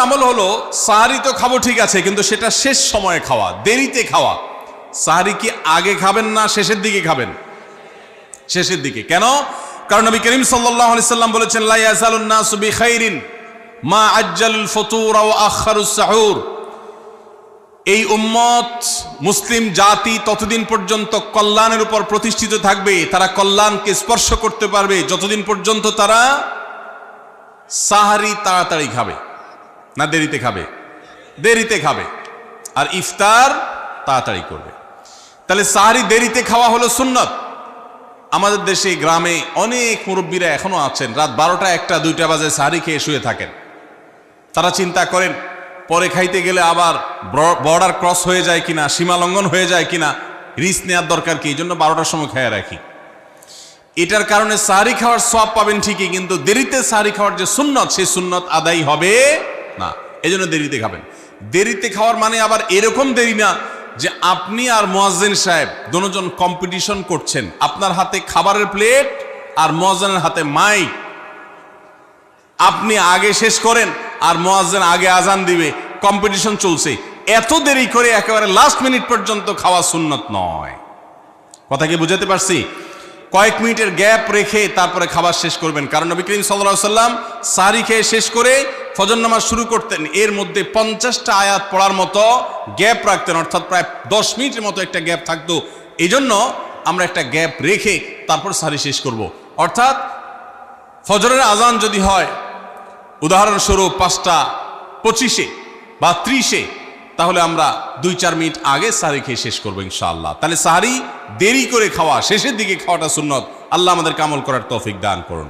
আমল হলো সাহারি তো খাবো ঠিক আছে, কিন্তু সেটা শেষ সময়ে খাওয়া, দেরিতে খাওয়া। সাহারি কি আগে খাবেন না শেষের দিকে খাবেন? শেষের দিকে। কেন? কারণ নবী করিম সাল্লাল্লাহু আলাইহি সাল্লাম বলেছেন, লা ইয়াজালুন নাসু বিখাইরিন মা আজ্জালুল ফুতুর ওয়া আখারুস সাহুর। এই উম্মত, মুসলিম জাতি ততদিন পর্যন্ত কল্যাণের উপর প্রতিষ্ঠিত থাকবে, তারা কল্যাণকে স্পর্শ করতে পারবে যতদিন পর্যন্ত তারা সাহারি তাড়াতাড়ি খাবে না দেরিতে খাবে? দেরিতে খাবে। আর ইফতার তাড়াতাড়ি করবে। তাহলে সাহারি দেরিতে খাওয়া হলো সুন্নত। আমাদের দেশে গ্রামে অনেক মুরব্বীরা এখনো আছেন, রাত 12টা 1টা 2টা বাজে সাহারি খেয়ে শুয়ে থাকেন। তারা চিন্তা করেন পরে খাইতে গেলে আবার বর্ডার ক্রস হয়ে যায় কিনা, সীমা লঙ্ঘন হয়ে যায় কিনা, রিস্ক নেওয়ার দরকার কি, এই জন্য 12টার সময় খেয়ে রাখি। এটার কারণে সাহারি খাওয়ার সওয়াব পাবেন ঠিকই, কিন্তু দেরিতে সাহারি খাওয়ার যে সুন্নত, সেই সুন্নত আদায় হবে না। এই জন্য দেরিতে খাবেন। দেরিতে খাওয়ার মানে আবার এরকম দেরি না যে আপনি আর মুয়াজ্জিন সাহেব দুজন কম্পিটিশন করছেন, আপনার হাতে খাবারের প্লেট আর মুয়াজ্জিনের হাতে মাইক, আপনি আগে শেষ করেন আর মুয়াজ্জিন আগে আজান দিবে, কম্পিটিশন চলছে। এত দেরি করে একেবারে লাস্ট মিনিট পর্যন্ত খাওয়া সুন্নত নয়। কথা কি বুঝাতে পারছি? কয়েক মিনিটের গ্যাপ রেখে তারপরে খাবার শেষ করবেন। কারণ নবী করিম সাল্লাল্লাহু আলাইহি সাল্লাম সাহারি খেয়ে শেষ করে ফজর নামাজ শুরু করতেন, এর মধ্যে 50টা আয়াত পড়ার মতো গ্যাপ রাখতেন, অর্থাৎ প্রায় 10 মিনিটের মতো একটা গ্যাপ থাকতো। এই জন্য আমরা একটা গ্যাপ রেখে তারপর সাহারি শেষ করব। অর্থাৎ ফজরের আজান যদি হয় উদাহরণস্বরূপ 5টা 25 বা 30, তাহলে আমরা 2-4 মিনিট আগে সাহারি খেয়ে শেষ করবো ইনশাআল্লাহ। তাহলে সাহারি দেরি করে খাওয়া, শেষের দিকে খাওয়াটা সুন্নত। আল্লাহ আমাদেরকে আমল করার তৌফিক দান করুন।